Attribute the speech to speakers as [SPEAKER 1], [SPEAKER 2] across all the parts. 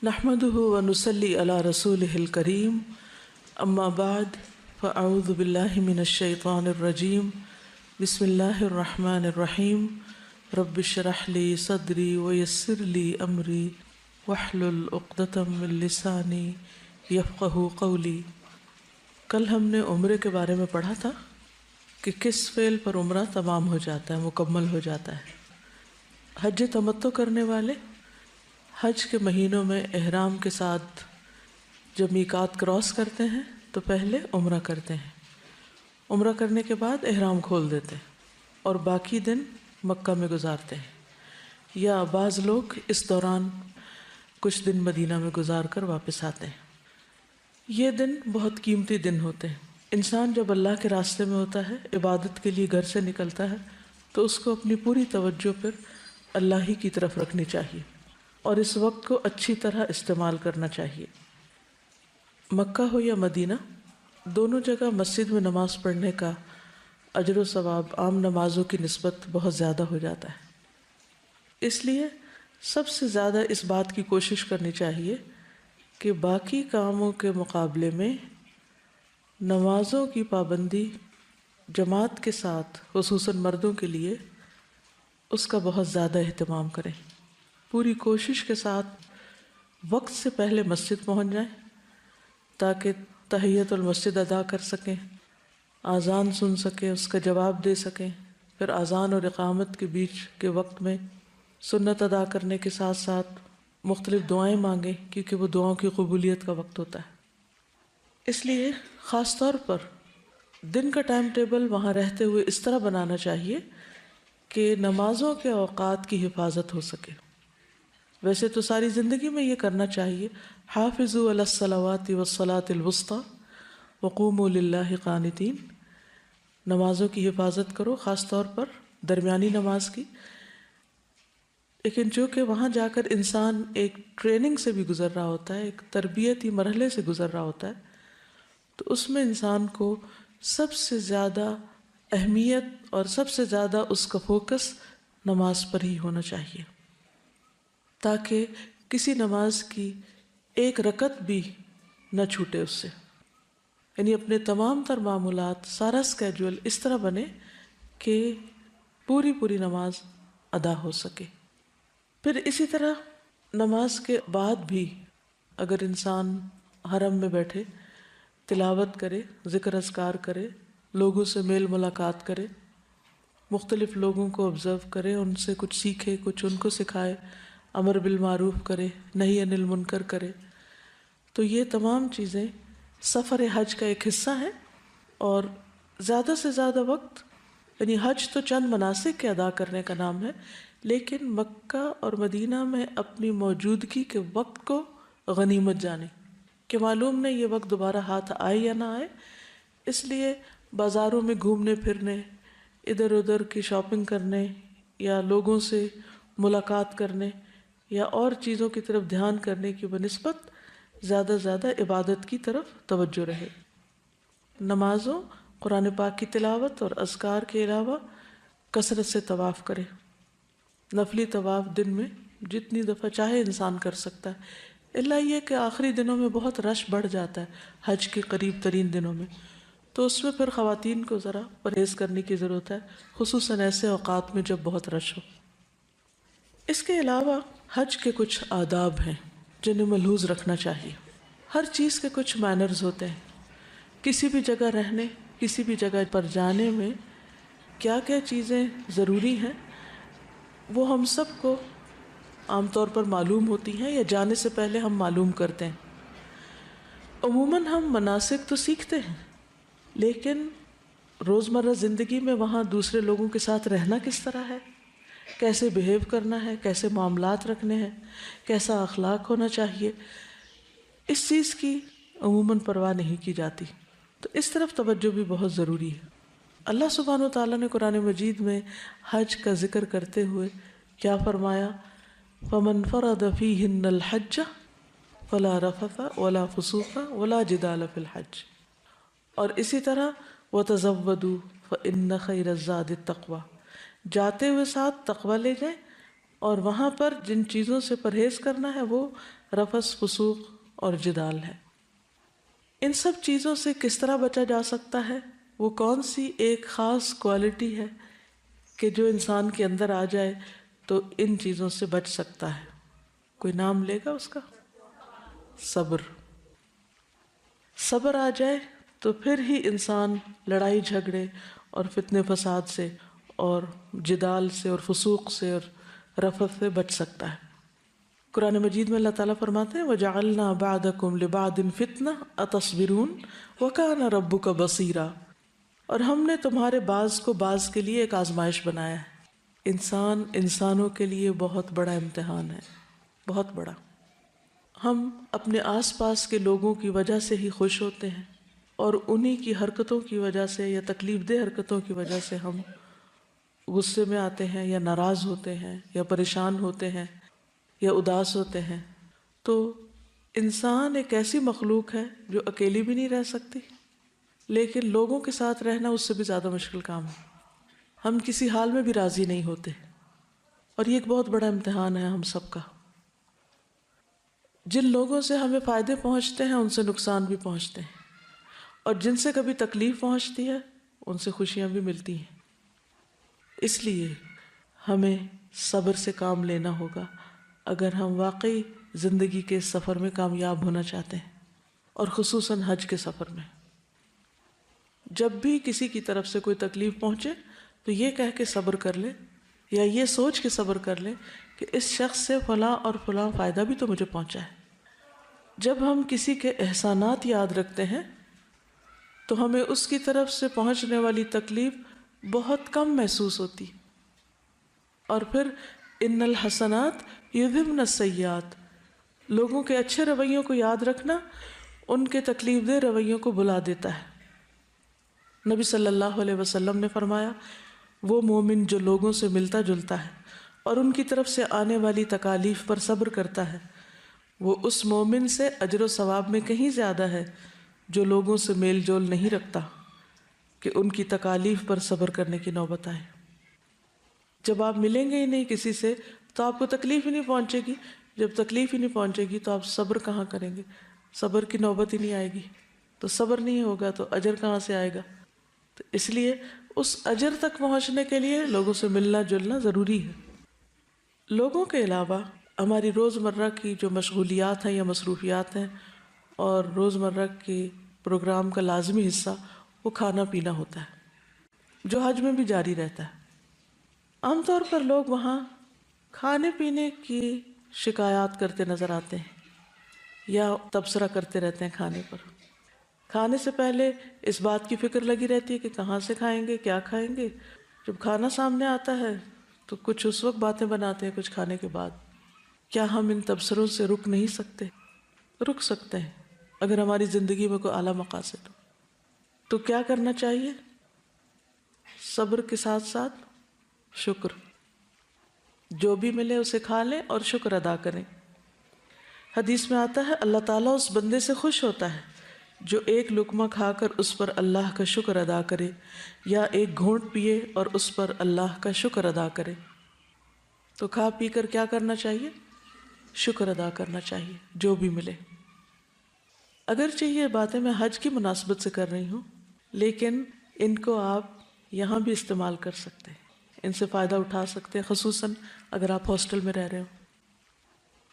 [SPEAKER 1] نحمده ونصلي على رسوله الكريم اما بعد فاعوذ بالله من الشيطان الرجيم بسم الله الرحمن الرحيم رب اشرح لي صدري ويسر لي امري واحلل عقدة من لساني يفقهوا قولي۔ کل ہم نے عمرے کے بارے میں پڑھا تھا کہ کس فعل پر عمرہ تمام ہو جاتا ہے، مکمل ہو جاتا ہے۔ حج تمتع کرنے والے حج کے مہینوں میں احرام کے ساتھ جب میقات کراس کرتے ہیں تو پہلے عمرہ کرتے ہیں، عمرہ کرنے کے بعد احرام کھول دیتے ہیں اور باقی دن مکہ میں گزارتے ہیں، یا بعض لوگ اس دوران کچھ دن مدینہ میں گزار کر واپس آتے ہیں۔ یہ دن بہت قیمتی دن ہوتے ہیں۔ انسان جب اللہ کے راستے میں ہوتا ہے، عبادت کے لیے گھر سے نکلتا ہے، تو اس کو اپنی پوری توجہ پھر اللہ ہی کی طرف رکھنی چاہیے اور اس وقت کو اچھی طرح استعمال کرنا چاہیے۔ مکہ ہو یا مدینہ، دونوں جگہ مسجد میں نماز پڑھنے کا اجر و ثواب عام نمازوں کی نسبت بہت زیادہ ہو جاتا ہے۔ اس لیے سب سے زیادہ اس بات کی کوشش کرنی چاہیے کہ باقی کاموں کے مقابلے میں نمازوں کی پابندی جماعت کے ساتھ، خصوصاً مردوں کے لیے، اس کا بہت زیادہ اہتمام کریں۔ پوری کوشش کے ساتھ وقت سے پہلے مسجد پہنچ جائیں تاکہ تحیۃ المسجد ادا کر سکیں، اذان سن سکیں، اس کا جواب دے سکیں، پھر اذان اور اقامت کے بیچ کے وقت میں سنت ادا کرنے کے ساتھ ساتھ مختلف دعائیں مانگیں، کیونکہ وہ دعاؤں کی قبولیت کا وقت ہوتا ہے۔ اس لیے خاص طور پر دن کا ٹائم ٹیبل وہاں رہتے ہوئے اس طرح بنانا چاہیے کہ نمازوں کے اوقات کی حفاظت ہو سکے۔ ویسے تو ساری زندگی میں یہ کرنا چاہیے، حافظوا علی الصلوات والصلاۃ الوسطی وقوموا للہ قانتین، نمازوں کی حفاظت کرو، خاص طور پر درمیانی نماز کی۔ لیکن چونکہ وہاں جا کر انسان ایک ٹریننگ سے بھی گزر رہا ہوتا ہے، ایک تربیتی مرحلے سے گزر رہا ہوتا ہے، تو اس میں انسان کو سب سے زیادہ اہمیت اور سب سے زیادہ اس کا فوکس نماز پر ہی ہونا چاہیے، تاکہ کسی نماز کی ایک رکعت بھی نہ چھوٹے اس سے۔ یعنی اپنے تمام تر معمولات، سارا اسکیجول اس طرح بنے کہ پوری نماز ادا ہو سکے۔ پھر اسی طرح نماز کے بعد بھی اگر انسان حرم میں بیٹھے تلاوت کرے، ذکر اذکار کرے، لوگوں سے میل ملاقات کرے، مختلف لوگوں کو آبزرو کرے، ان سے کچھ سیکھے، کچھ ان کو سکھائے، امر بالمعروف کرے، نہی عن المنکر کرے، تو یہ تمام چیزیں سفر حج کا ایک حصہ ہے۔ اور زیادہ سے زیادہ وقت، یعنی حج تو چند مناسک کے ادا کرنے کا نام ہے، لیکن مکہ اور مدینہ میں اپنی موجودگی کے وقت کو غنیمت جانے کہ معلوم نہیں یہ وقت دوبارہ ہاتھ آئے یا نہ آئے، اس لیے بازاروں میں گھومنے پھرنے، ادھر ادھر کی شاپنگ کرنے، یا لوگوں سے ملاقات کرنے، یا اور چیزوں کی طرف دھیان کرنے کی بنسبت زیادہ زیادہ عبادت کی طرف توجہ رہے۔ نمازوں، قرآن پاک کی تلاوت اور اذکار کے علاوہ کثرت سے طواف کرے۔ نفلی طواف دن میں جتنی دفعہ چاہے انسان کر سکتا ہے، الا یہ کہ آخری دنوں میں بہت رش بڑھ جاتا ہے حج کے قریب ترین دنوں میں، تو اس میں پھر خواتین کو ذرا پرہیز کرنے کی ضرورت ہے، خصوصاً ایسے اوقات میں جب بہت رش ہو۔ اس کے علاوہ حج کے کچھ آداب ہیں جنہیں ملحوظ رکھنا چاہیے۔ ہر چیز کے کچھ مینرز ہوتے ہیں۔ کسی بھی جگہ رہنے، کسی بھی جگہ پر جانے میں کیا کیا چیزیں ضروری ہیں وہ ہم سب کو عام طور پر معلوم ہوتی ہیں، یا جانے سے پہلے ہم معلوم کرتے ہیں۔ عموماً ہم مناسک تو سیکھتے ہیں، لیکن روزمرہ زندگی میں وہاں دوسرے لوگوں کے ساتھ رہنا کس طرح ہے، کیسے بہیو کرنا ہے، کیسے معاملات رکھنے ہیں، کیسا اخلاق ہونا چاہیے، اس چیز کی عموماً پرواہ نہیں کی جاتی، تو اس طرف توجہ بھی بہت ضروری ہے۔ اللہ سبحانہ و تعالیٰ نے قرآن مجید میں حج کا ذکر کرتے ہوئے کیا فرمایا؟ فَمَنْ فَرَضَ فِيهِنَّ الْحَجَّ فَلَا رَفَثَ وَلَا فُسُوقَ وَلَا جِدَالَ فِي الْحَجِّ، اور اسی طرح وَتَزَوَّدُوا فَإِنَّ خَيْرَ الزَّادِ التَّقْوَىٰ، جاتے ہوئے ساتھ تقوی لے جائیں، اور وہاں پر جن چیزوں سے پرہیز کرنا ہے وہ رفث، فسوق اور جدال ہے۔ ان سب چیزوں سے کس طرح بچا جا سکتا ہے؟ وہ کون سی ایک خاص کوالٹی ہے کہ جو انسان کے اندر آ جائے تو ان چیزوں سے بچ سکتا ہے؟ کوئی نام لے گا اس کا؟ صبر۔ صبر آ جائے تو پھر ہی انسان لڑائی جھگڑے اور فتنے فساد سے اور جدال سے اور فسوق سے اور رفث سے بچ سکتا ہے۔ قرآن مجید میں اللہ تعالیٰ فرماتے ہیں وَجَعَلْنَا بَعْدَكُمْ لِبَعْدٍ فِتْنَةً أَتَصْبِرُونَ وَكَانَ رَبُّكَ بَصِيرًا، اور ہم نے تمہارے بعض کو بعض کے لیے ایک آزمائش بنایا ہے۔ انسان انسانوں کے لیے بہت بڑا امتحان ہے، بہت بڑا۔ ہم اپنے آس پاس کے لوگوں کی وجہ سے ہی خوش ہوتے ہیں، اور انہی کی حرکتوں کی وجہ سے یا تکلیف دہ حرکتوں کی وجہ سے ہم غصے میں آتے ہیں یا ناراض ہوتے ہیں یا پریشان ہوتے ہیں یا اداس ہوتے ہیں۔ تو انسان ایک ایسی مخلوق ہے جو اکیلی بھی نہیں رہ سکتی، لیکن لوگوں کے ساتھ رہنا اس سے بھی زیادہ مشکل کام ہے۔ ہم کسی حال میں بھی راضی نہیں ہوتے، اور یہ ایک بہت بڑا امتحان ہے ہم سب کا۔ جن لوگوں سے ہمیں فائدے پہنچتے ہیں ان سے نقصان بھی پہنچتے ہیں، اور جن سے کبھی تکلیف پہنچتی ہے ان سے خوشیاں بھی ملتی ہیں۔ اس لیے ہمیں صبر سے کام لینا ہوگا اگر ہم واقعی زندگی کے سفر میں کامیاب ہونا چاہتے ہیں، اور خصوصاً حج کے سفر میں۔ جب بھی کسی کی طرف سے کوئی تکلیف پہنچے تو یہ کہہ کے صبر کر لے، یا یہ سوچ کے صبر کر لے کہ اس شخص سے فلاں اور فلاں فائدہ بھی تو مجھے پہنچا ہے۔ جب ہم کسی کے احسانات یاد رکھتے ہیں تو ہمیں اس کی طرف سے پہنچنے والی تکلیف بہت کم محسوس ہوتی، اور پھر ان الحسنات یذہبن السیئات، لوگوں کے اچھے رویوں کو یاد رکھنا ان کے تکلیف دہ رویوں کو بھلا دیتا ہے۔ نبی صلی اللہ علیہ وسلم نے فرمایا وہ مومن جو لوگوں سے ملتا جلتا ہے اور ان کی طرف سے آنے والی تکالیف پر صبر کرتا ہے، وہ اس مومن سے اجر و ثواب میں کہیں زیادہ ہے جو لوگوں سے میل جول نہیں رکھتا کہ ان کی تکالیف پر صبر کرنے کی نوبت آئے۔ جب آپ ملیں گے ہی نہیں کسی سے تو آپ کو تکلیف ہی نہیں پہنچے گی، جب تکلیف ہی نہیں پہنچے گی تو آپ صبر کہاں کریں گے؟ صبر کی نوبت ہی نہیں آئے گی، تو صبر نہیں ہوگا تو اجر کہاں سے آئے گا؟ تو اس لیے اس اجر تک پہنچنے کے لیے لوگوں سے ملنا جلنا ضروری ہے۔ لوگوں کے علاوہ ہماری روزمرہ کی جو مشغولیات ہیں یا مصروفیات ہیں، اور روزمرہ کے پروگرام کا لازمی حصہ وہ کھانا پینا ہوتا ہے، جو حج میں بھی جاری رہتا ہے۔ عام طور پر لوگ وہاں کھانے پینے کی شکایات کرتے نظر آتے ہیں یا تبصرہ کرتے رہتے ہیں کھانے پر۔ کھانے سے پہلے اس بات کی فکر لگی رہتی ہے کہ کہاں سے کھائیں گے، کیا کھائیں گے۔ جب کھانا سامنے آتا ہے تو کچھ اس وقت باتیں بناتے ہیں، کچھ کھانے کے بعد۔ کیا ہم ان تبصروں سے رک نہیں سکتے؟ رک سکتے ہیں اگر ہماری زندگی میں کوئی اعلیٰ مقاصد ہو۔ تو کیا کرنا چاہیے؟ صبر کے ساتھ ساتھ شکر، جو بھی ملے اسے کھا لیں اور شکر ادا کریں۔ حدیث میں آتا ہے اللہ تعالیٰ اس بندے سے خوش ہوتا ہے جو ایک لقمہ کھا کر اس پر اللہ کا شکر ادا کرے، یا ایک گھونٹ پیے اور اس پر اللہ کا شکر ادا کرے۔ تو کھا پی کر کیا کرنا چاہیے؟ شکر ادا کرنا چاہیے جو بھی ملے۔ اگرچہ یہ باتیں میں حج کی مناسبت سے کر رہی ہوں، لیکن ان کو آپ یہاں بھی استعمال کر سکتے ہیں، ان سے فائدہ اٹھا سکتے ہیں، خصوصاً اگر آپ ہاسٹل میں رہ رہے ہو،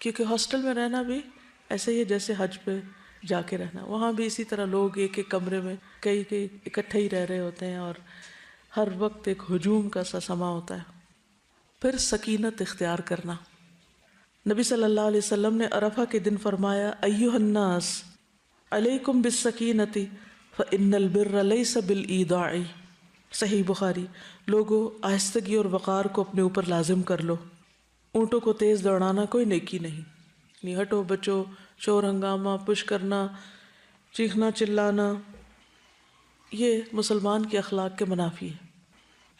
[SPEAKER 1] کیونکہ ہاسٹل میں رہنا بھی ایسے ہی ہے جیسے حج پہ جا کے رہنا۔ وہاں بھی اسی طرح لوگ ایک ایک کمرے میں کئی اکٹھے ہی رہ رہے ہوتے ہیں، اور ہر وقت ایک ہجوم کا سا سما ہوتا ہے۔ پھر سکینت اختیار کرنا۔ نبی صلی اللہ علیہ وسلم نے عرفہ کے دن فرمایا ایھا الناس علیکم بالسکینۃ فإن البر لیس بالایداع۔ صحیح بخاری۔ لوگوں، آہستگی اور وقار کو اپنے اوپر لازم کر لو۔ اونٹوں کو تیز دوڑانا کوئی نیکی نہیں، نہیں ہٹو بچو، شور ہنگامہ، پش کرنا، چیخنا چلانا، یہ مسلمان کے اخلاق کے منافی ہے۔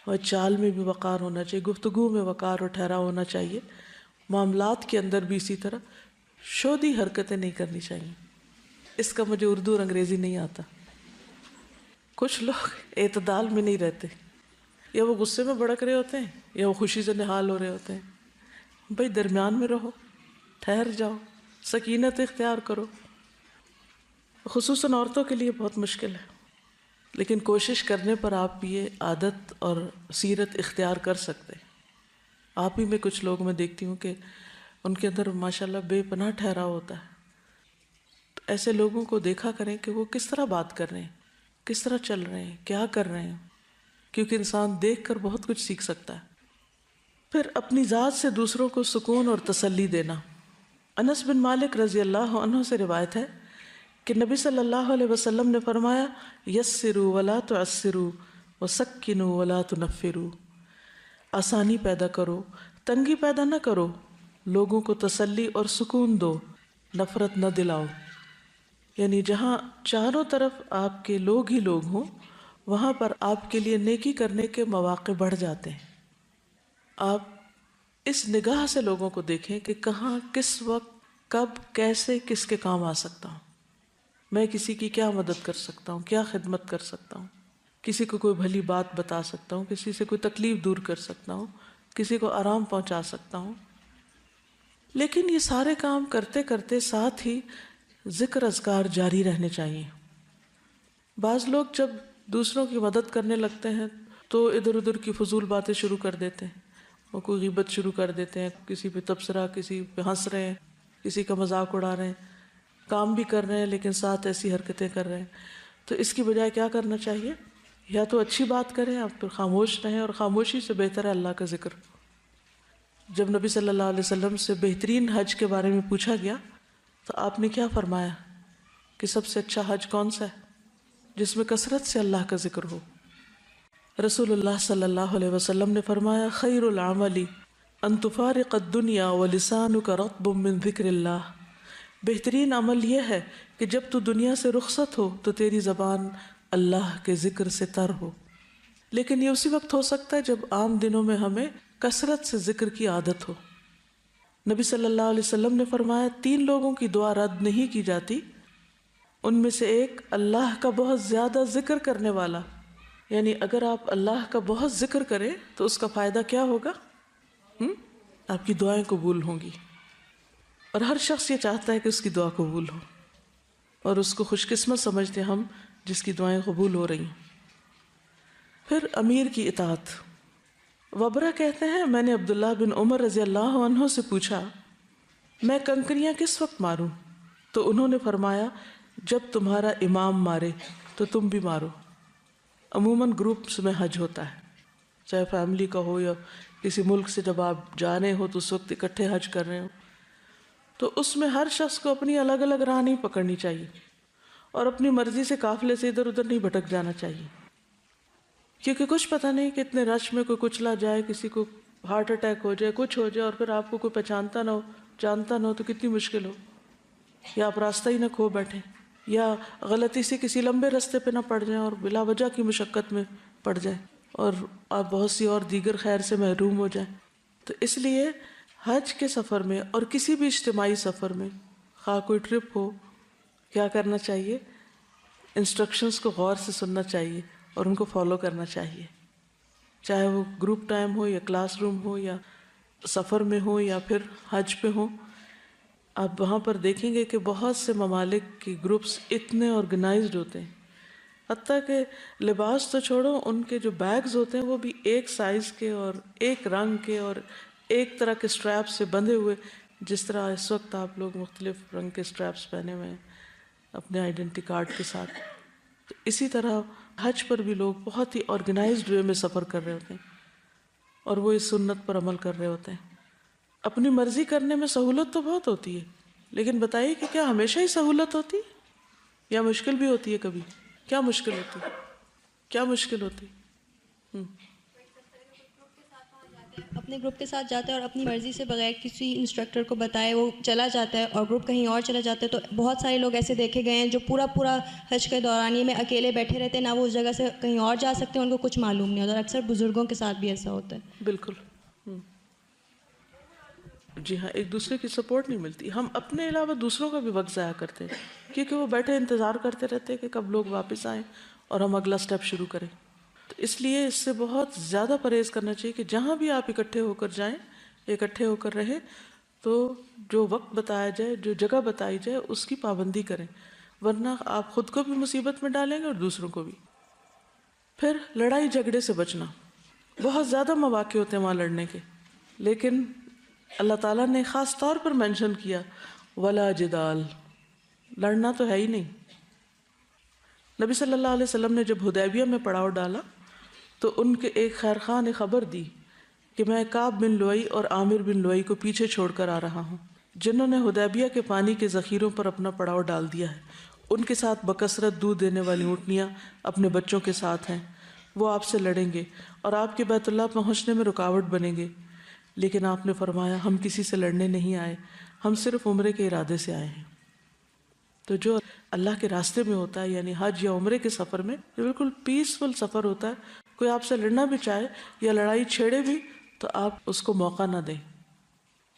[SPEAKER 1] اور چال میں بھی وقار ہونا چاہیے، گفتگو میں وقار اور ٹھہراؤ ہونا چاہیے، معاملات کے اندر بھی اسی طرح شودھی حرکتیں نہیں کرنی چاہیے۔ اس کا مجھے اردو اور انگریزی نہیں آتا۔ کچھ لوگ اعتدال میں نہیں رہتے، یا وہ غصے میں بھڑک رہے ہوتے ہیں یا وہ خوشی سے نہال ہو رہے ہوتے ہیں، بھائی درمیان میں رہو، ٹھہر جاؤ، سکینت اختیار کرو. خصوصاً عورتوں کے لیے بہت مشکل ہے، لیکن کوشش کرنے پر آپ یہ عادت اور سیرت اختیار کر سکتے. آپ ہی میں کچھ لوگ میں دیکھتی ہوں کہ ان کے اندر ماشاءاللہ بے پناہ ٹھہراؤ ہوتا ہے. تو ایسے لوگوں کو دیکھا کریں کہ وہ کس طرح بات کر رہے ہیں، کس طرح چل رہے ہیں، کیا کر رہے ہیں، کیونکہ انسان دیکھ کر بہت کچھ سیکھ سکتا ہے. پھر اپنی ذات سے دوسروں کو سکون اور تسلی دینا. انس بن مالک رضی اللہ عنہ سے روایت ہے کہ نبی صلی اللہ علیہ وسلم نے فرمایا یسروا ولا تعسروا وسکنوا ولا تنفروا. آسانی پیدا کرو، تنگی پیدا نہ کرو، لوگوں کو تسلی اور سکون دو، نفرت نہ دلاؤ. یعنی جہاں چاروں طرف آپ کے لوگ ہی لوگ ہوں وہاں پر آپ کے لیے نیکی کرنے کے مواقع بڑھ جاتے ہیں. آپ اس نگاہ سے لوگوں کو دیکھیں کہ کہاں، کس وقت، کب، کیسے کس کے کام آ سکتا ہوں، میں کسی کی کیا مدد کر سکتا ہوں، کیا خدمت کر سکتا ہوں، کسی کو کوئی بھلی بات بتا سکتا ہوں، کسی سے کوئی تکلیف دور کر سکتا ہوں، کسی کو آرام پہنچا سکتا ہوں. لیکن یہ سارے کام کرتے کرتے ساتھ ہی ذکر اذکار جاری رہنے چاہیے. بعض لوگ جب دوسروں کی مدد کرنے لگتے ہیں تو ادھر ادھر کی فضول باتیں شروع کر دیتے ہیں، وہ کوئی غیبت شروع کر دیتے ہیں، کسی پہ تبصرہ، کسی پہ ہنس رہے ہیں، کسی کا مذاق اڑا رہے ہیں، کام بھی کر رہے ہیں لیکن ساتھ ایسی حرکتیں کر رہے ہیں. تو اس کی بجائے کیا کرنا چاہیے؟ یا تو اچھی بات کریں، آپ پھر خاموش رہیں، اور خاموشی سے بہتر ہے اللہ کا ذکر. جب نبی صلی اللہ علیہ وسلم سے بہترین حج کے بارے میں پوچھا گیا تو آپ نے کیا فرمایا کہ سب سے اچھا حج کون سا ہے؟ جس میں کثرت سے اللہ کا ذکر ہو. رسول اللہ صلی اللہ علیہ وسلم نے فرمایا خیر العمل ان تفارق الدنیا ولسانک رطب من ذکر اللہ. بہترین عمل یہ ہے کہ جب تو دنیا سے رخصت ہو تو تیری زبان اللہ کے ذکر سے تر ہو. لیکن یہ اسی وقت ہو سکتا ہے جب عام دنوں میں ہمیں کثرت سے ذکر کی عادت ہو. نبی صلی اللہ علیہ وسلم نے فرمایا 3 لوگوں کی دعا رد نہیں کی جاتی، ان میں سے ایک اللہ کا بہت زیادہ ذکر کرنے والا. یعنی اگر آپ اللہ کا بہت ذکر کریں تو اس کا فائدہ کیا ہوگا؟ آپ کی دعائیں قبول ہوں گی، اور ہر شخص یہ چاہتا ہے کہ اس کی دعا قبول ہو، اور اس کو خوش قسمت سمجھتے ہم جس کی دعائیں قبول ہو رہی ہیں. پھر امیر کی اطاعت. وبرہ کہتے ہیں میں نے عبداللہ بن عمر رضی اللہ عنہ سے پوچھا میں کنکریاں کس وقت ماروں؟ تو انہوں نے فرمایا جب تمہارا امام مارے تو تم بھی مارو. عموماً گروپس میں حج ہوتا ہے، چاہے فیملی کا ہو یا کسی ملک سے جب آپ جا رہے ہو تو اس وقت اکٹھے حج کر رہے ہو، تو اس میں ہر شخص کو اپنی الگ الگ راہ نہیں پکڑنی چاہیے اور اپنی مرضی سے قافلے سے ادھر ادھر نہیں بھٹک جانا چاہیے، کیونکہ کچھ پتہ نہیں کہ اتنے رش میں کوئی کچلا جائے، کسی کو ہارٹ اٹیک ہو جائے، کچھ ہو جائے، اور پھر آپ کو کوئی پہچانتا نہ ہو، جانتا نہ ہو تو کتنی مشکل ہو، یا آپ راستہ ہی نہ کھو بیٹھیں، یا غلطی سے کسی لمبے راستے پہ نہ پڑ جائیں اور بلا وجہ کی مشقت میں پڑ جائیں اور آپ بہت سی اور دیگر خیر سے محروم ہو جائیں. تو اس لیے حج کے سفر میں اور کسی بھی اجتماعی سفر میں، خواہ کوئی ٹرپ ہو، کیا کرنا چاہیے؟ انسٹرکشنز کو غور سے سننا چاہیے اور ان کو فالو کرنا چاہیے، چاہے وہ گروپ ٹائم ہو یا کلاس روم ہو یا سفر میں ہو یا پھر حج پہ ہو. آپ وہاں پر دیکھیں گے کہ بہت سے ممالک کے گروپس اتنے آرگنائزڈ ہوتے ہیں، حتیٰ کہ لباس تو چھوڑو، ان کے جو بیگز ہوتے ہیں وہ بھی ایک سائز کے اور ایک رنگ کے اور ایک طرح کے سٹریپ سے بندھے ہوئے، جس طرح اس وقت آپ لوگ مختلف رنگ کے سٹریپس پہنے ہوئے ہیں اپنے آئیڈینٹی کارڈ کے ساتھ. تو اسی طرح حج پر بھی لوگ بہت ہی آرگنائزڈ وے میں سفر کر رہے ہوتے ہیں اور وہ اس سنت پر عمل کر رہے ہوتے ہیں. اپنی مرضی کرنے میں سہولت تو بہت ہوتی ہے، لیکن بتائیے کہ کیا ہمیشہ ہی سہولت ہوتی یا مشکل بھی ہوتی ہے؟ کبھی کیا مشکل ہوتی؟ کیا مشکل ہوتی؟
[SPEAKER 2] اپنے گروپ کے ساتھ جاتا ہے اور اپنی مرضی سے بغیر کسی انسٹرکٹر کو بتائے وہ چلا جاتا ہے اور گروپ کہیں اور چلا جاتا ہے. تو بہت سارے لوگ ایسے دیکھے گئے ہیں جو پورا حج کے دورانیے میں اکیلے بیٹھے رہتے ہیں، نہ وہ اس جگہ سے کہیں اور جا سکتے ہیں، ان کو کچھ معلوم نہیں ہوتا، اور اکثر بزرگوں کے ساتھ بھی ایسا ہوتا ہے.
[SPEAKER 1] بالکل. جی ہاں، ایک دوسرے کی سپورٹ نہیں ملتی. ہم اپنے علاوہ دوسروں کا بھی وقت ضائع کرتے ہیں کیونکہ وہ بیٹھے انتظار کرتے رہتے ہیں کہ کب لوگ واپس آئیں اور ہم اگلا سٹیپ شروع کریں. تو اس لیے اس سے بہت زیادہ پرہیز کرنا چاہیے کہ جہاں بھی آپ اکٹھے ہو کر جائیں اکٹھے ہو کر رہیں تو جو وقت بتایا جائے، جو جگہ بتائی جائے اس کی پابندی کریں، ورنہ آپ خود کو بھی مصیبت میں ڈالیں گے اور دوسروں کو بھی۔ پھر لڑائی جھگڑے سے بچنا، بہت زیادہ مواقع ہوتے ہیں وہاں لڑنے کے، لیکن اللہ تعالیٰ نے خاص طور پر مینشن کیا ولا جدال، لڑنا تو ہے ہی نہیں۔ نبی صلی اللہ علیہ وسلم نے جب حدیبیہ میں پڑاؤ ڈالا تو ان کے ایک خیر خواہ نے خبر دی کہ میں کعب بن لؤی اور عامر بن لؤی کو پیچھے چھوڑ کر آ رہا ہوں، جنہوں نے حدیبیہ کے پانی کے ذخیروں پر اپنا پڑاؤ ڈال دیا ہے، ان کے ساتھ بکثرت دودھ دینے والی اونٹنیاں اپنے بچوں کے ساتھ ہیں، وہ آپ سے لڑیں گے اور آپ کے بیت اللہ پہنچنے میں رکاوٹ بنیں گے۔ لیکن آپ نے فرمایا ہم کسی سے لڑنے نہیں آئے، ہم صرف عمرے کے ارادے سے آئے ہیں۔ تو جو اللہ کے راستے میں ہوتا ہے، یعنی حج یا عمرے کے سفر میں، یہ بالکل پیسفل سفر ہوتا ہے، کوئی آپ سے لڑنا بھی چاہے یا لڑائی چھیڑے بھی تو آپ اس کو موقع نہ دیں۔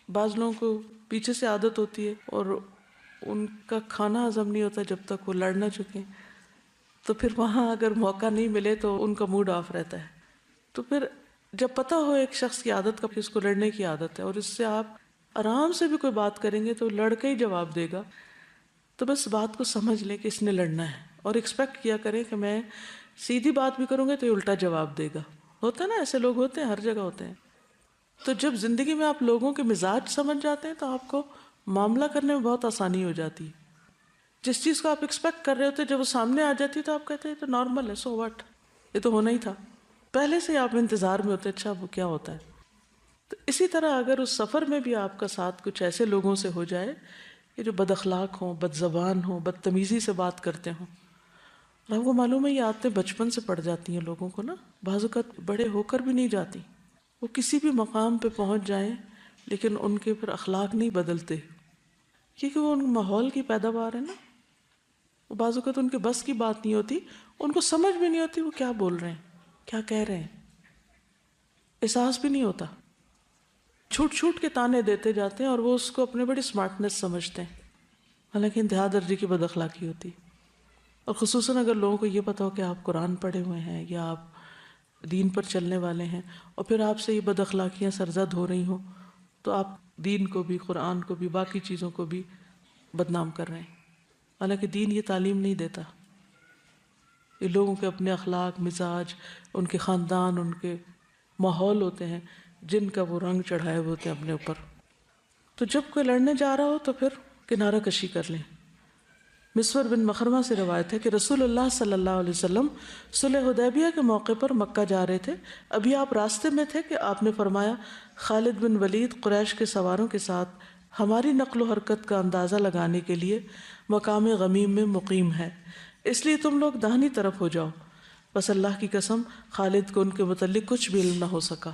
[SPEAKER 1] بعض لوگوں کو پیچھے سے عادت ہوتی ہے اور ان کا کھانا ہضم نہیں ہوتا جب تک وہ لڑ نہ چکیں، تو پھر وہاں اگر موقع نہیں ملے تو ان کا موڈ آف رہتا ہے۔ تو پھر جب پتہ ہو ایک شخص کی عادت کا کہ اس کو لڑنے کی عادت ہے اور اس سے آپ آرام سے بھی کوئی بات کریں گے تو لڑ کے ہی جواب دے گا، تو بس بات کو سمجھ لیں کہ اس نے لڑنا ہے، اور ایکسپیکٹ کیا کریں کہ میں سیدھی بات بھی کروں گا تو یہ الٹا جواب دے گا۔ ہوتا ہے نا، ایسے لوگ ہوتے ہیں، ہر جگہ ہوتے ہیں۔ تو جب زندگی میں آپ لوگوں کے مزاج سمجھ جاتے ہیں تو آپ کو معاملہ کرنے میں بہت آسانی ہو جاتی ہے۔ جس چیز کو آپ ایکسپیکٹ کر رہے ہوتے جب وہ سامنے آ جاتی تو آپ کہتے ہیں یہ تو نارمل ہے، سو واٹ، یہ تو ہونا ہی تھا۔ پہلے سے آپ انتظار میں ہوتے اچھا وہ کیا ہوتا ہے۔ تو اسی طرح اگر اس سفر میں بھی آپ کا ساتھ کچھ ایسے لوگوں سے ہو جائے کہ جو بد اخلاق ہوں، بد زبان ہوں، بدتمیزی سے بات کرتے ہوں، اور آپ کو معلوم ہے یہ عادتیں بچپن سے پڑ جاتی ہیں لوگوں کو نا، بعض اوقات بڑے ہو کر بھی نہیں جاتی۔ وہ کسی بھی مقام پہ پہنچ جائیں لیکن ان کے پھر اخلاق نہیں بدلتے، کیونکہ وہ ان ماحول کی پیداوار ہے نا۔ وہ بعض اوقات ان کے بس کی بات نہیں ہوتی، ان کو سمجھ بھی نہیں ہوتی وہ کیا بول رہے ہیں، کیا کہہ رہے ہیں، احساس بھی نہیں ہوتا، چھوٹ چھوٹ کے تانے دیتے جاتے ہیں اور وہ اس کو اپنے بڑی سمارٹنس سمجھتے ہیں، حالانکہ انتہا درجے کی بد اخلاقی ہوتی۔ اور خصوصاً اگر لوگوں کو یہ پتا ہو کہ آپ قرآن پڑھے ہوئے ہیں یا آپ دین پر چلنے والے ہیں اور پھر آپ سے یہ بد اخلاقیاں سرزد ہو رہی ہوں، تو آپ دین کو بھی، قرآن کو بھی، باقی چیزوں کو بھی بدنام کر رہے ہیں، حالانکہ دین یہ تعلیم نہیں دیتا۔ یہ لوگوں کے اپنے اخلاق، مزاج، ان کے خاندان، ان کے ماحول ہوتے ہیں جن کا وہ رنگ چڑھائے ہوئے ہوتے ہیں اپنے اوپر۔ تو جب کوئی لڑنے جا رہا ہو تو پھر کنارہ کشی کر لیں۔ مسور بن مخرمہ سے روایت ہے کہ رسول اللہ صلی اللہ علیہ وسلم صلح حدیبیہ کے موقع پر مکہ جا رہے تھے، ابھی آپ راستے میں تھے کہ آپ نے فرمایا خالد بن ولید قریش کے سواروں کے ساتھ ہماری نقل و حرکت کا اندازہ لگانے کے لیے مقام غمیم میں مقیم ہے، اس لیے تم لوگ داہنی طرف ہو جاؤ۔ بس اللہ کی قسم خالد کو ان کے متعلق کچھ بھی علم نہ ہو سکا،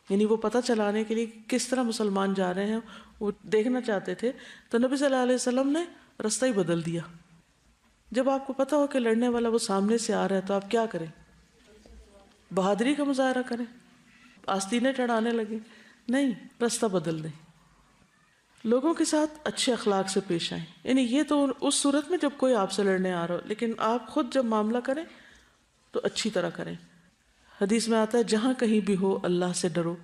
[SPEAKER 1] یعنی وہ پتہ چلانے کے لیے کس طرح مسلمان جا رہے ہیں وہ دیکھنا چاہتے تھے، تو نبی صلی اللہ علیہ وسلم نے رستہ ہی بدل دیا۔ جب آپ کو پتہ ہو کہ لڑنے والا وہ سامنے سے آ رہا ہے تو آپ کیا کریں؟ بہادری کا مظاہرہ کریں، آستینیں چڑھانے لگیں؟ نہیں، رستہ بدل دیں، لوگوں کے ساتھ اچھے اخلاق سے پیش آئیں۔ یعنی یہ تو اس صورت میں جب کوئی آپ سے لڑنے آ رہا ہو، لیکن آپ خود جب معاملہ کریں تو اچھی طرح کریں۔ حدیث میں آتا ہے جہاں کہیں بھی ہو اللہ سے ڈرو،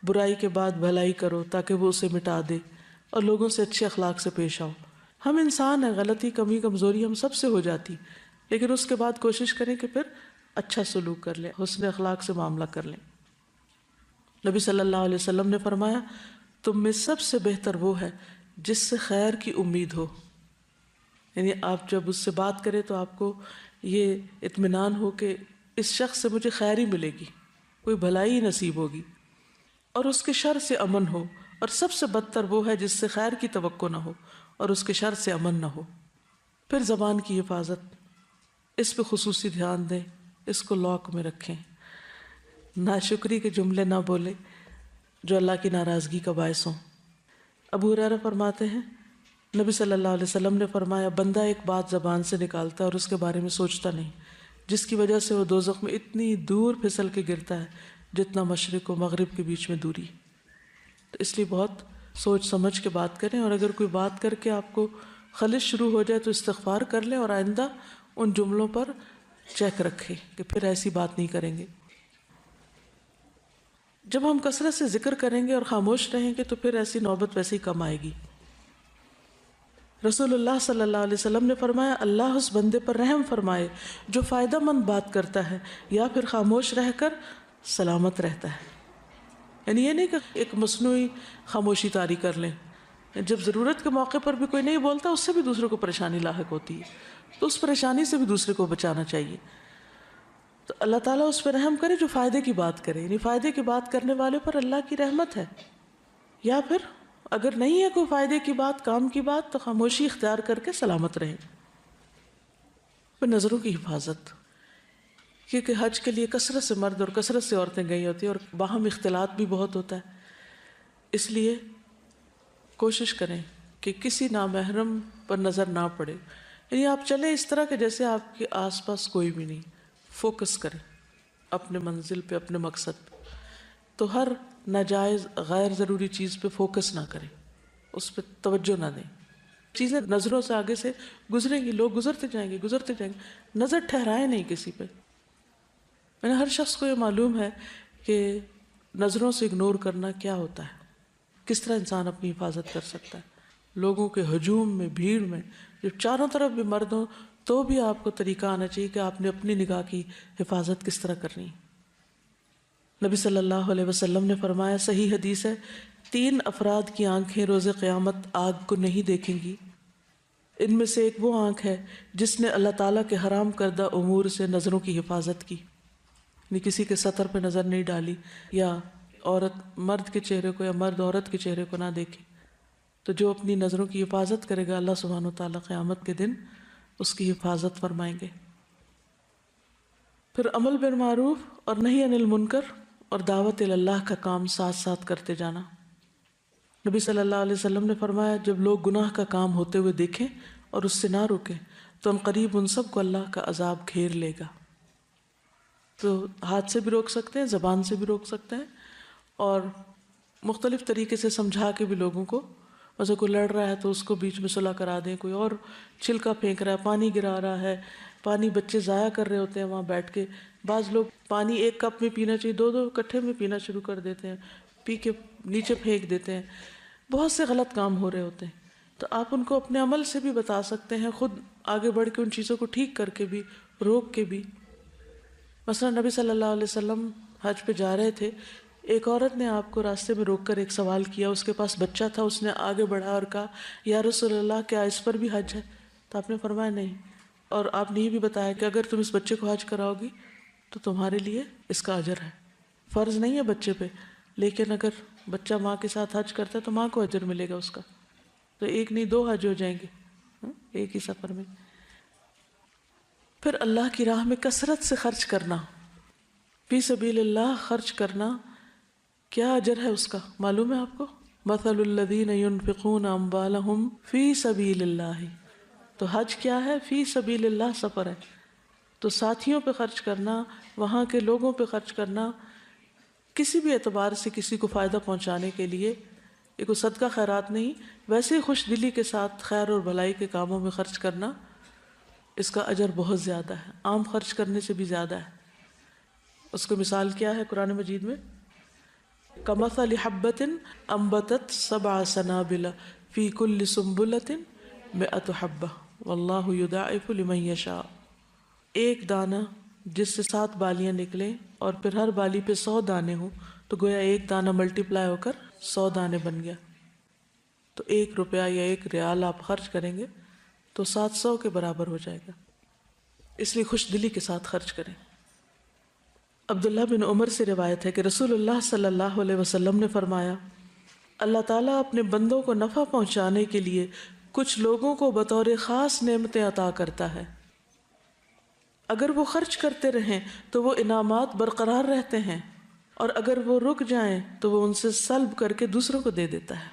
[SPEAKER 1] برائی کے بعد بھلائی کرو تاکہ وہ اسے مٹا دے، اور لوگوں سے اچھے اخلاق سے پیش آؤ۔ ہم انسان ہیں، غلطی، کمی، کمزوری ہم سب سے ہو جاتی، لیکن اس کے بعد کوشش کریں کہ پھر اچھا سلوک کر لیں، حسن اخلاق سے معاملہ کر لیں۔ نبی صلی اللہ علیہ وسلم نے فرمایا تم میں سب سے بہتر وہ ہے جس سے خیر کی امید ہو، یعنی آپ جب اس سے بات کریں تو آپ کو یہ اطمینان ہو کہ اس شخص سے مجھے خیر ہی ملے گی، کوئی بھلائی نصیب ہوگی، اور اس کے شر سے امن ہو۔ اور سب سے بدتر وہ ہے جس سے خیر کی توقع نہ ہو اور اس کے شر سے امن نہ ہو۔ پھر زبان کی حفاظت، اس پہ خصوصی دھیان دیں، اس کو لاک میں رکھیں، ناشکری کے جملے نہ بولیں جو اللہ کی ناراضگی کا باعث ہوں۔ ابو ہریرہ فرماتے ہیں نبی صلی اللہ علیہ وسلم نے فرمایا بندہ ایک بات زبان سے نکالتا ہے اور اس کے بارے میں سوچتا نہیں، جس کی وجہ سے وہ دوزخ میں اتنی دور پھسل کے گرتا ہے جتنا مشرق و مغرب کے بیچ میں دوری۔ تو اس لیے بہت سوچ سمجھ کے بات کریں، اور اگر کوئی بات کر کے آپ کو خلش شروع ہو جائے تو استغفار کر لیں اور آئندہ ان جملوں پر چیک رکھیں کہ پھر ایسی بات نہیں کریں گے۔ جب ہم کثرت سے ذکر کریں گے اور خاموش رہیں گے تو پھر ایسی نوبت ویسے ہی کم آئے گی۔ رسول اللہ صلی اللہ علیہ وسلم نے فرمایا اللہ اس بندے پر رحم فرمائے جو فائدہ مند بات کرتا ہے یا پھر خاموش رہ کر سلامت رہتا ہے۔ یعنی یہ نہیں کہ ایک مصنوعی خاموشی طاری کر لیں، جب ضرورت کے موقع پر بھی کوئی نہیں بولتا اس سے بھی دوسرے کو پریشانی لاحق ہوتی ہے، تو اس پریشانی سے بھی دوسرے کو بچانا چاہیے۔ تو اللہ تعالیٰ اس پہ رحم کرے جو فائدے کی بات کرے، یعنی فائدے کی بات کرنے والے پر اللہ کی رحمت ہے۔ یا پھر اگر نہیں ہے کوئی فائدے کی بات، کام کی بات، تو خاموشی اختیار کر کے سلامت رہیں۔ پھر نظروں کی حفاظت، کیونکہ حج کے لیے کثرت سے مرد اور کثرت سے عورتیں گئی ہوتی ہیں اور باہم اختلاط بھی بہت ہوتا ہے، اس لیے کوشش کریں کہ کسی نامحرم پر نظر نہ پڑے، یعنی آپ چلیں اس طرح کہ جیسے آپ کے آس پاس کوئی بھی نہیں، فوکس کریں اپنے منزل پہ، اپنے مقصد پہ۔ تو ہر ناجائز غیر ضروری چیز پہ فوکس نہ کریں، اس پہ توجہ نہ دیں۔ چیزیں نظروں سے آگے سے گزریں گی، لوگ گزرتے جائیں گے، نظر ٹھہرائے نہیں کسی پہ۔ یعنی ہر شخص کو یہ معلوم ہے کہ نظروں سے اگنور کرنا کیا ہوتا ہے، کس طرح انسان اپنی حفاظت کر سکتا ہے۔ لوگوں کے ہجوم میں، بھیڑ میں، جب چاروں طرف بھی مرد ہوں تو بھی آپ کو طریقہ آنا چاہیے کہ آپ نے اپنی نگاہ کی حفاظت کس طرح کرنی ہے۔ نبی صلی اللہ علیہ وسلم نے فرمایا، صحیح حدیث ہے، 3 افراد کی آنکھیں روز قیامت آگ کو نہیں دیکھیں گی، ان میں سے ایک وہ آنکھ ہے جس نے اللہ تعالیٰ کے حرام کردہ امور سے نظروں کی حفاظت کی، یعنی کسی کے سطر پہ نظر نہیں ڈالی، یا عورت مرد کے چہرے کو یا مرد عورت کے چہرے کو نہ دیکھے۔ تو جو اپنی نظروں کی حفاظت کرے گا اللہ سبحانہ وتعالیٰ قیامت کے دن اس کی حفاظت فرمائیں گے۔ پھر عمل بالمعروف اور نہی عن المنکر اور دعوت اللہ کا کام ساتھ ساتھ کرتے جانا۔ نبی صلی اللہ علیہ وسلم نے فرمایا، جب لوگ گناہ کا کام ہوتے ہوئے دیکھیں اور اس سے نہ رکیں تو عنقریب ان سب کو اللہ کا عذاب گھیر لے گا۔ تو ہاتھ سے بھی روک سکتے ہیں، زبان سے بھی روک سکتے ہیں، اور مختلف طریقے سے سمجھا کے بھی لوگوں کو، مثلا کوئی لڑ رہا ہے تو اس کو بیچ میں صلح کرا دیں، کوئی اور چھلکا پھینک رہا ہے، پانی گرا رہا ہے، پانی بچے ضائع کر رہے ہوتے ہیں وہاں بیٹھ کے، بعض لوگ پانی ایک کپ میں پینا چاہیے 2 اکٹھے میں پینا شروع کر دیتے ہیں، پی کے نیچے پھینک دیتے ہیں، بہت سے غلط کام ہو رہے ہوتے ہیں۔ تو آپ ان کو اپنے عمل سے بھی بتا سکتے ہیں، خود آگے بڑھ کے ان چیزوں کو ٹھیک کر کے بھی، روک کے بھی۔ مثلا نبی صلی اللہ علیہ وسلم حج پہ جا رہے تھے، ایک عورت نے آپ کو راستے میں روک کر ایک سوال کیا، اس کے پاس بچہ تھا، اس نے آگے بڑھا اور کہا، یا رسول اللہ کیا اس پر بھی حج ہے؟ تو آپ نے فرمایا نہیں، اور آپ نے یہ بھی بتایا کہ اگر تم اس بچے کو حج کراؤ گی تو تمہارے لیے اس کا اجر ہے، فرض نہیں ہے بچے پہ، لیکن اگر بچہ ماں کے ساتھ حج کرتا ہے تو ماں کو اجر ملے گا اس کا، تو 1 نہیں 2 حج ہو جائیں گے ایک ہی سفر میں۔ پھر اللہ کی راہ میں کثرت سے خرچ کرنا، فی سبیل اللہ خرچ کرنا، کیا اجر ہے اس کا معلوم ہے آپ کو؟ مثل الذین ينفقون اموالهم فی سبیل اللہ، تو حج کیا ہے؟ فی سبیل اللہ سفر ہے، تو ساتھیوں پہ خرچ کرنا، وہاں کے لوگوں پہ خرچ کرنا، کسی بھی اعتبار سے کسی کو فائدہ پہنچانے کے لیے، یہ کوئی صدقہ خیرات نہیں، ویسے ہی خوش دلی کے ساتھ خیر اور بھلائی کے کاموں میں خرچ کرنا، اس کا اجر بہت زیادہ ہے، عام خرچ کرنے سے بھی زیادہ ہے۔ اس کو مثال کیا ہے قرآن مجید میں؟ کمثل حبۃ انبتت 7 سنابل فی کل سنبلۃ 100 حبۃ واللہ یضاعف لمن یشاء، ایک دانہ جس سے 7 بالیاں نکلیں اور پھر ہر بالی پہ 100 دانے ہوں، تو گویا ایک دانہ ملٹیپلائی ہو کر 100 دانے بن گیا۔ تو 1 روپیہ یا 1 ریال آپ خرچ کریں گے تو 700 کے برابر ہو جائے گا، اس لیے خوش دلی کے ساتھ خرچ کریں۔ عبداللہ بن عمر سے روایت ہے کہ رسول اللہ صلی اللہ علیہ وسلم نے فرمایا، اللہ تعالیٰ اپنے بندوں کو نفع پہنچانے کے لیے کچھ لوگوں کو بطور خاص نعمتیں عطا کرتا ہے، اگر وہ خرچ کرتے رہیں تو وہ انعامات برقرار رہتے ہیں، اور اگر وہ رک جائیں تو وہ ان سے سلب کر کے دوسروں کو دے دیتا ہے۔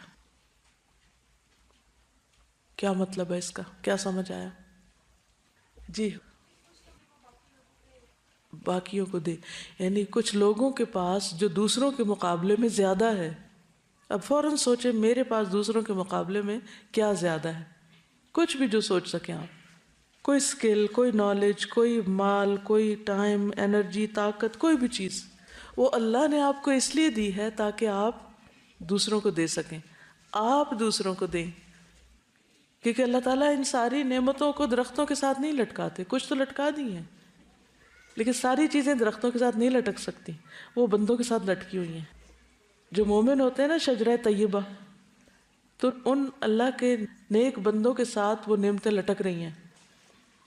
[SPEAKER 1] کیا مطلب ہے اس کا؟ کیا سمجھ آیا؟ جی، باقیوں کو دے، یعنی کچھ لوگوں کے پاس جو دوسروں کے مقابلے میں زیادہ ہے، اب فوراً سوچیں میرے پاس دوسروں کے مقابلے میں کیا زیادہ ہے، کچھ بھی جو سوچ سکیں آپ، کوئی سکل، کوئی نالج، کوئی مال، کوئی ٹائم، انرجی، طاقت، کوئی بھی چیز، وہ اللہ نے آپ کو اس لیے دی ہے تاکہ آپ دوسروں کو دے سکیں، آپ دوسروں کو دیں. کیونکہ اللہ تعالیٰ ان ساری نعمتوں کو درختوں کے ساتھ نہیں لٹکاتے، کچھ تو لٹکا دی ہیں لیکن ساری چیزیں درختوں کے ساتھ نہیں لٹک سکتی، وہ بندوں کے ساتھ لٹکی ہوئی ہیں. جو مومن ہوتے ہیں نا شجرہ طیبہ، تو ان اللہ کے نیک بندوں کے ساتھ وہ نعمتیں لٹک رہی ہیں.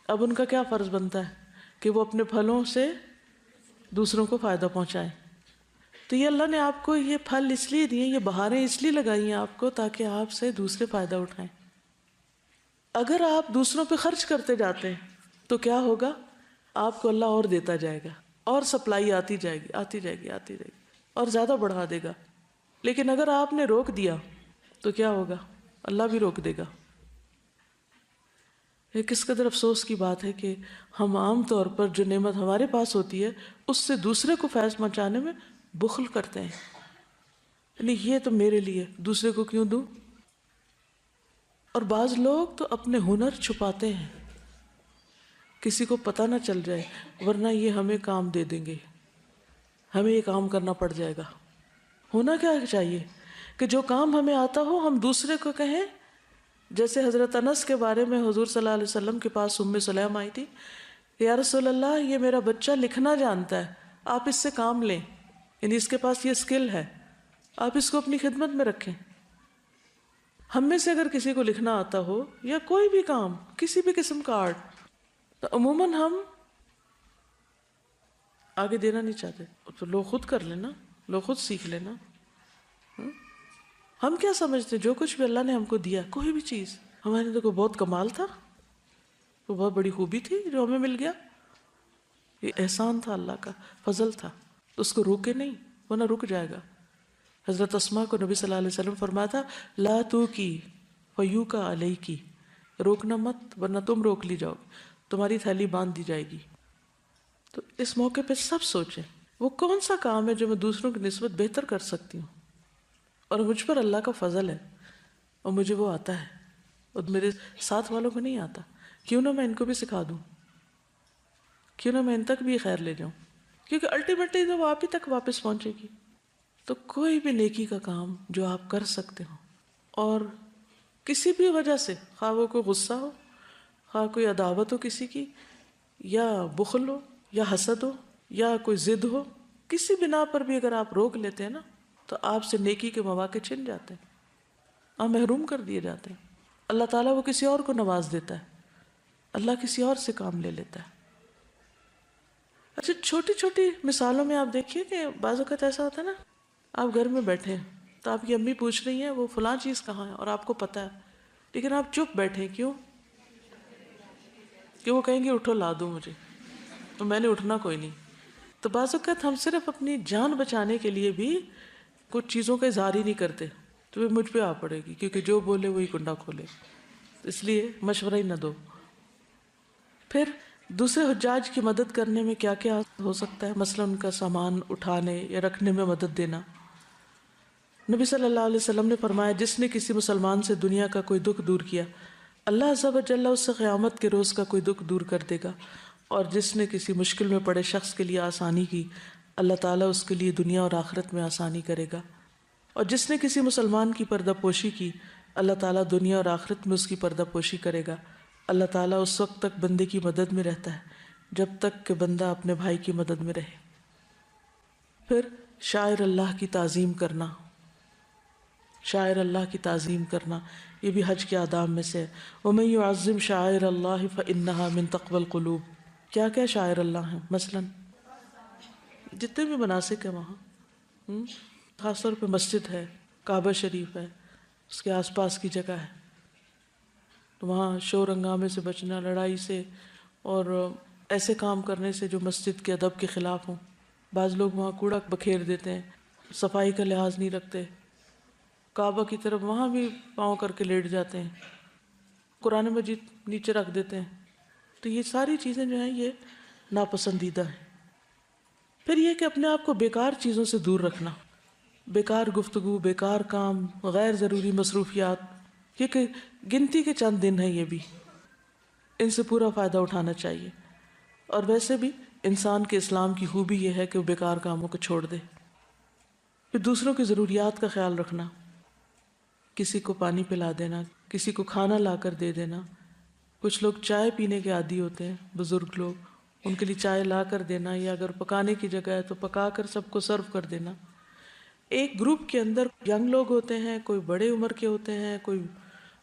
[SPEAKER 1] اب ان کا کیا فرض بنتا ہے کہ وہ اپنے پھلوں سے دوسروں کو فائدہ پہنچائیں. تو یہ اللہ نے آپ کو یہ پھل اس لیے دیے، یہ بہاریں اس لیے لگائی ہیں آپ کو تاکہ آپ سے دوسرے فائدہ اٹھائیں. اگر آپ دوسروں پہ خرچ کرتے جاتے ہیں تو کیا ہوگا؟ آپ کو اللہ اور دیتا جائے گا، اور سپلائی آتی جائے گی آتی جائے گی آتی جائے گی، اور زیادہ بڑھا دے گا. لیکن اگر آپ نے روک دیا تو کیا ہوگا؟ اللہ بھی روک دے گا. یہ کس قدر افسوس کی بات ہے کہ ہم عام طور پر جو نعمت ہمارے پاس ہوتی ہے اس سے دوسرے کو فیض پہنچانے میں بخل کرتے ہیں. یعنی یہ تو میرے لیے، دوسرے کو کیوں دوں؟ اور بعض لوگ تو اپنے ہنر چھپاتے ہیں، کسی کو پتہ نہ چل جائے، ورنہ یہ ہمیں کام دے دیں گے، ہمیں یہ کام کرنا پڑ جائے گا. ہونا کیا چاہیے کہ جو کام ہمیں آتا ہو ہم دوسرے کو کہیں. جیسے حضرت انس کے بارے میں حضور صلی اللہ علیہ وسلم کے پاس ام سلیم آئی تھی، یا رسول اللہ یہ میرا بچہ لکھنا جانتا ہے، آپ اس سے کام لیں، یعنی اس کے پاس یہ اسکل ہے، آپ اس کو اپنی خدمت میں رکھیں. ہم میں سے اگر کسی کو لکھنا آتا ہو یا کوئی بھی کام، کسی بھی قسم کا آرٹ، تو عموماً ہم آگے دینا نہیں چاہتے، تو لوگ خود کر لینا، لوگ خود سیکھ لینا. ہم کیا سمجھتے ہیں جو کچھ بھی اللہ نے ہم کو دیا، کوئی بھی چیز ہمارے تو کوئی بہت کمال تھا، وہ بہت بڑی خوبی تھی جو ہمیں مل گیا، یہ احسان تھا اللہ کا، فضل تھا. اس کو روکے نہیں ورنہ رک جائے گا. حضرت اسماء کو نبی صلی اللہ علیہ وسلم فرمایا تھا لا تو کی فیو کا علیہ کی، روکنا مت ورنہ تم روک لی جاؤ گے، تمہاری تھیلی باندھ دی جائے گی. تو اس موقع پہ سب سوچیں وہ کون سا کام ہے جو میں دوسروں کی نسبت بہتر کر سکتی ہوں، اور مجھ پر اللہ کا فضل ہے اور مجھے وہ آتا ہے اور میرے ساتھ والوں کو نہیں آتا، کیوں نہ میں ان کو بھی سکھا دوں، کیوں نہ میں ان تک بھی خیر لے جاؤں، کیونکہ الٹیمیٹلی تو وہ آپ ہی تک واپس پہنچے گی. تو کوئی بھی نیکی کا کام جو آپ کر سکتے ہو اور کسی بھی وجہ سے، خواہ وہ کوئی غصہ ہو، خواہ کوئی عداوت ہو کسی کی، یا بخل ہو یا حسد ہو یا کوئی ضد ہو، کسی بنا پر بھی اگر آپ روک لیتے ہیں نا تو آپ سے نیکی کے مواقع چھن جاتے ہیں، آپ محروم کر دیے جاتے ہیں. اللہ تعالیٰ وہ کسی اور کو نواز دیتا ہے، اللہ کسی اور سے کام لے لیتا ہے. اچھا چھوٹی چھوٹی مثالوں میں آپ دیکھیے کہ بعض اوقات ایسا ہوتا ہے نا، آپ گھر میں بیٹھے ہیں تو آپ کی امی پوچھ رہی ہیں وہ فلاں چیز کہاں ہے اور آپ کو پتہ ہے، لیکن آپ چپ بیٹھے. کیوں؟ کہ وہ کہیں گے اٹھو لا دو مجھے، تو میں نے اٹھنا کوئی نہیں. تو بعض اوقات ہم صرف اپنی جان بچانے کے لیے بھی کچھ چیزوں کا اظہار ہی نہیں کرتے، تو وہ مجھ پہ آ پڑے گی کیونکہ جو بولے وہی کنڈا کھولے، اس لیے مشورہ ہی نہ دو. پھر دوسرے حجاج کی مدد کرنے میں کیا کیا ہو سکتا ہے، مثلا ان کا سامان اٹھانے یا رکھنے میں مدد دینا. نبی صلی اللہ علیہ وسلم نے فرمایا جس نے کسی مسلمان سے دنیا کا کوئی دکھ دور کیا، اللہ عز و جل اس سے قیامت کے روز کا کوئی دکھ دور کر دے گا. اور جس نے کسی مشکل میں پڑے شخص کے لیے آسانی کی، اللہ تعالیٰ اس کے لیے دنیا اور آخرت میں آسانی کرے گا. اور جس نے کسی مسلمان کی پردہ پوشی کی، اللہ تعالیٰ دنیا اور آخرت میں اس کی پردہ پوشی کرے گا. اللہ تعالیٰ اس وقت تک بندے کی مدد میں رہتا ہے جب تک کہ بندہ اپنے بھائی کی مدد میں رہے. پھر شاعر اللہ کی تعظیم کرنا، شاعر اللہ کی تعظیم کرنا یہ بھی حج کے آداب میں سے ہے. وَمَن يُعَظِّمْ شَعَائِرَ اللَّهِ فَإِنَّهَا مِن تَقْوَى الْقُلُوبِ. کیا کیا شاعر اللہ ہیں، مثلا جتنے بھی مناسک ہیں وہاں، خاص طور پہ مسجد ہے، کعبہ شریف ہے، اس کے آس پاس کی جگہ ہے، تو وہاں شور ہنگامے سے بچنا، لڑائی سے اور ایسے کام کرنے سے جو مسجد کے ادب کے خلاف ہوں. بعض لوگ وہاں کوڑا بکھیر دیتے ہیں، صفائی کا لحاظ نہیں رکھتے، کعبہ کی طرف وہاں بھی پاؤں کر کے لیٹ جاتے ہیں، قرآن مجید نیچے رکھ دیتے ہیں. تو یہ ساری چیزیں جو ہیں یہ ناپسندیدہ ہیں. پھر یہ کہ اپنے آپ کو بیکار چیزوں سے دور رکھنا، بیکار گفتگو، بیکار کام، غیر ضروری مصروفیات، کیونکہ گنتی کے چند دن ہیں، یہ بھی ان سے پورا فائدہ اٹھانا چاہیے. اور ویسے بھی انسان کے اسلام کی خوبی یہ ہے کہ وہ بیکار کاموں کو چھوڑ دے. پھر دوسروں کی ضروریات کا خیال رکھنا، کسی کو پانی پلا دینا، کسی کو کھانا لا کر دے دینا. کچھ لوگ چائے پینے کے عادی ہوتے ہیں، بزرگ لوگ، ان کے لیے چائے لا کر دینا، یا اگر پکانے کی جگہ ہے تو پکا کر سب کو سرو کر دینا. ایک گروپ کے اندر ینگ لوگ ہوتے ہیں، کوئی بڑے عمر کے ہوتے ہیں، کوئی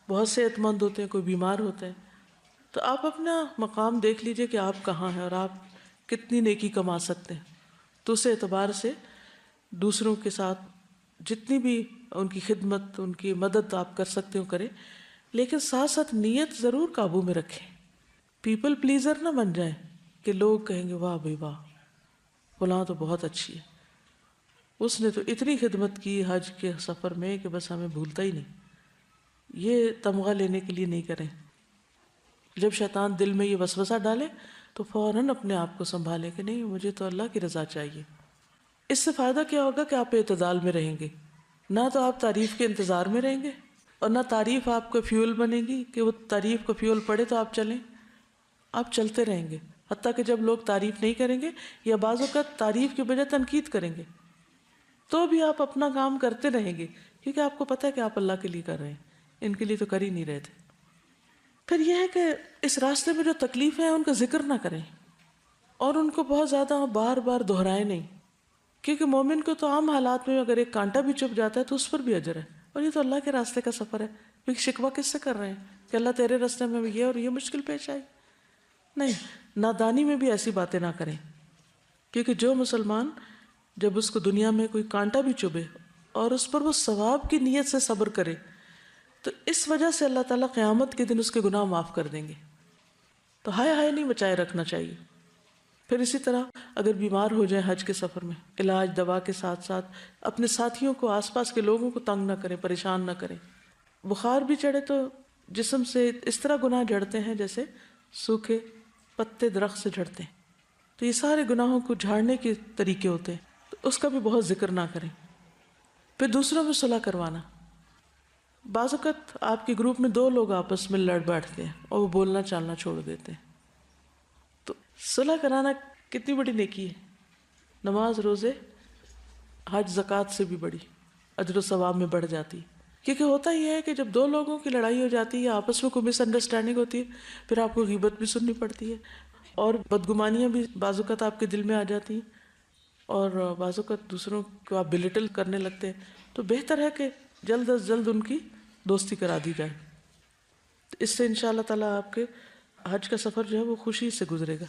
[SPEAKER 1] بہت صحت مند ہوتے ہیں، کوئی بیمار ہوتے ہیں. تو آپ اپنا مقام دیکھ لیجئے کہ آپ کہاں ہیں اور آپ کتنی نیکی کما سکتے ہیں. تو اس اعتبار سے دوسروں کے ساتھ جتنی بھی ان کی خدمت، ان کی مدد آپ کر سکتے ہو کریں، لیکن ساتھ ساتھ نیت ضرور قابو میں رکھیں. پیپل پلیزر نہ بن جائیں کہ لوگ کہیں گے واہ بھائی واہ، فلاں تو بہت اچھی ہے، اس نے تو اتنی خدمت کی حج کے سفر میں کہ بس ہمیں بھولتا ہی نہیں. یہ تمغہ لینے کے لیے نہیں کریں. جب شیطان دل میں یہ وسوسہ ڈالے تو فوراً اپنے آپ کو سنبھالے کہ نہیں، مجھے تو اللہ کی رضا چاہیے. اس سے فائدہ کیا ہوگا کہ آپ اعتدال میں رہیں گے. نہ تو آپ تعریف کے انتظار میں رہیں گے، اور نہ تعریف آپ کو فیول بنے گی کہ وہ تعریف کو فیول پڑے تو آپ چلیں. آپ چلتے رہیں گے حتیٰ کہ جب لوگ تعریف نہیں کریں گے یا بعض اوقات تعریف کے بجائے تنقید کریں گے تو بھی آپ اپنا کام کرتے رہیں گے، کیونکہ آپ کو پتہ ہے کہ آپ اللہ کے لیے کر رہے ہیں، ان کے لیے تو کر ہی نہیں رہے تھے. پھر یہ ہے کہ اس راستے میں جو تکلیفیں ہیں ان کا ذکر نہ کریں اور ان کو بہت زیادہ بار بار دہرائیں نہیں، کیونکہ مومن کو تو عام حالات میں اگر ایک کانٹا بھی چپ جاتا ہے تو اس پر بھی اجر ہے. اور یہ تو اللہ کے راستے کا سفر ہے، کیونکہ شکوہ کس سے کر رہے ہیں کہ اللہ تیرے راستے میں یہ اور یہ مشکل پیش آئی. نہیں، نادانی میں بھی ایسی باتیں نہ کریں، کیونکہ جو مسلمان جب اس کو دنیا میں کوئی کانٹا بھی چبھے اور اس پر وہ ثواب کی نیت سے صبر کرے تو اس وجہ سے اللہ تعالیٰ قیامت کے دن اس کے گناہ معاف کر دیں گے. تو ہائے ہائے نہیں بچائے رکھنا چاہیے. پھر اسی طرح اگر بیمار ہو جائیں حج کے سفر میں، علاج دوا کے ساتھ ساتھ اپنے ساتھیوں کو، آس پاس کے لوگوں کو تنگ نہ کریں، پریشان نہ کریں. بخار بھی چڑھے تو جسم سے اس طرح گناہ جھڑتے ہیں جیسے سوکھے پتے درخت سے جھڑتے ہیں. تو یہ سارے گناہوں کو جھاڑنے کے طریقے ہوتے ہیں، تو اس کا بھی بہت ذکر نہ کریں. پھر دوسروں میں صلح کروانا. بعض اوقات آپ کے گروپ میں 2 لوگ آپس میں لڑ بیٹھتے ہیں اور وہ بولنا چالنا چھوڑ دیتے ہیں. تو صلح کرانا کتنی بڑی نیکی ہے. نماز، روزے، حج، زکوٰۃ سے بھی بڑی، اجر و ثواب میں بڑھ جاتی. کیونکہ ہوتا ہی ہے کہ جب 2 لوگوں کی لڑائی ہو جاتی ہے یا آپس میں کوئی مس انڈرسٹینڈنگ ہوتی ہے، پھر آپ کو غیبت بھی سننی پڑتی ہے اور بدگمانیاں بھی بعض اوقات آپ کے دل میں آ جاتی ہیں اور بعض اوقات دوسروں کو آپ بلٹل کرنے لگتے ہیں. تو بہتر ہے کہ جلد از جلد ان کی دوستی کرا دی جائے. اس سے انشاءاللہ تعالیٰ آپ کے حج کا سفر جو ہے وہ خوشی سے گزرے گا.